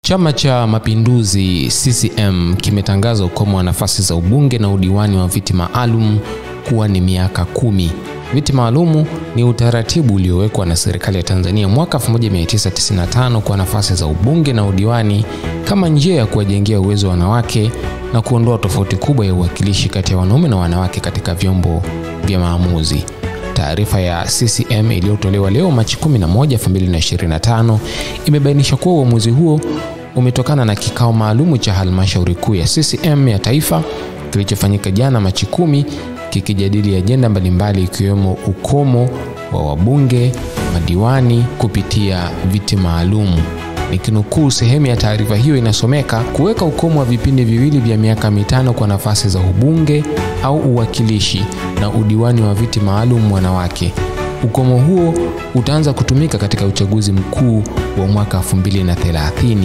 Chama cha Mapinduzi CCM kimetangaza ukomo wa nafasi za ubunge na udiwani wa viti maalum kuwa ni miaka 10. Viti maalumu ni utaratibu uliowekwa na serikali ya Tanzania mwaka 1995 kwa nafasi za ubunge na udiwani kama njia ya kuwajengea uwezo wanawake na kuondoa tofauti kubwa ya uwakilishi kati ya wanaume na wanawake katika vyombo vya maamuzi. Taarifa ya CCM iliyotolewa leo Machi 11, 2025 imebainisha kuwa uamuzi huo umetokana na kikao maalumu cha halmashauri kuu ya CCM ya taifa kilichofanyika jana Machi 10 kikijadili ajenda mbalimbali ikiwemo ukomo wa wabunge, madiwani kupitia viti maalum. Nikinukuu sehemu ya taarifa hiyo inasomeka: kuweka ukomo wa vipindi viwili vya miaka 5 kwa nafasi za ubunge au uwakilishi na udiwani wa viti maalum wanawake. Ukomo huo utaanza kutumika katika uchaguzi mkuu wa mwaka 2030.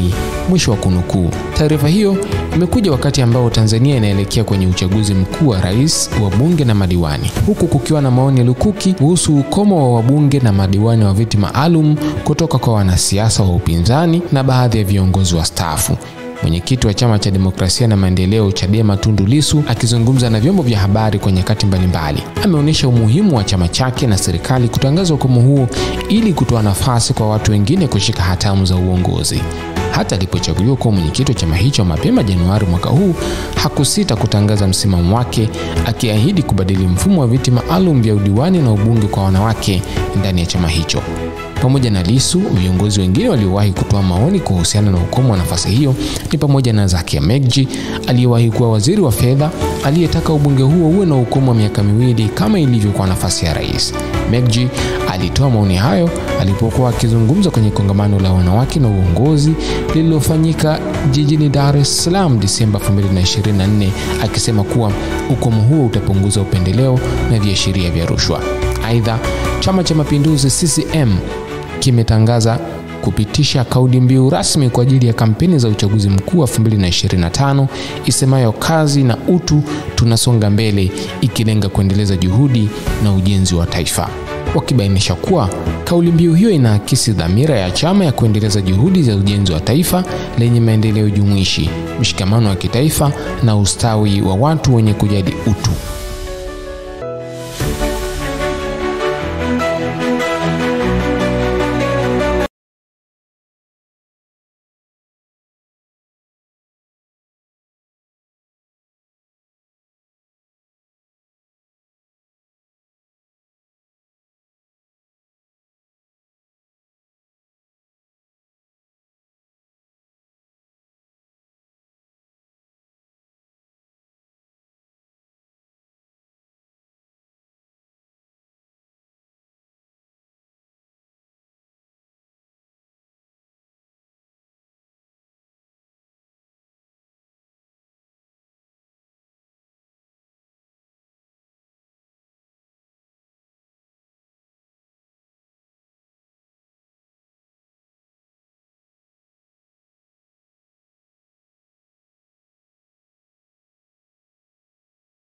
Mwisho wa kunukuu. Taarifa hiyo imekuja wakati ambao Tanzania inaelekea kwenye uchaguzi mkuu wa rais, wa bunge na madiwani, huku kukiwa na maoni lukuki kuhusu ukomo wa wabunge na madiwani wa viti maalum kutoka kwa wanasiasa wa upinzani na baadhi ya viongozi wastaafu. Mwenyekiti wa Chama cha Demokrasia na Maendeleo Chadema Tundu Lissu akizungumza na vyombo vya habari kwa nyakati mbalimbali ameonyesha umuhimu wa chama chake na serikali kutangaza ukomo huo ili kutoa nafasi kwa watu wengine kushika hatamu za uongozi. Hata alipochaguliwa kuwa mwenyekiti wa chama hicho mapema Januari mwaka huu, hakusita kutangaza msimamo wake akiahidi kubadili mfumo wa viti maalum vya udiwani na ubunge kwa wanawake ndani ya chama hicho. Pamoja na Lissu, viongozi wengine waliowahi kutoa maoni kuhusiana na ukomo wa nafasi hiyo ni pamoja na Zakia Megji aliyewahi kuwa waziri wa fedha aliyetaka ubunge huo uwe na ukomo wa miaka 2 kama ilivyo kwa nafasi ya rais. Megji alitoa maoni hayo alipokuwa akizungumza kwenye kongamano la wanawake na uongozi lililofanyika jijini Dar es Salaam Disemba 2024, akisema kuwa ukomo huo utapunguza upendeleo na viashiria vya rushwa. Aidha, Chama cha Mapinduzi CCM kimetangaza kupitisha kauli mbiu rasmi kwa ajili ya kampeni za uchaguzi mkuu wa 2025 isemayo kazi na utu tunasonga mbele, ikilenga kuendeleza juhudi na ujenzi wa taifa, wakibainisha kuwa kauli mbiu hiyo inaakisi dhamira ya chama ya kuendeleza juhudi za ujenzi wa taifa lenye maendeleo jumuishi, mshikamano wa kitaifa na ustawi wa watu wenye kujali utu.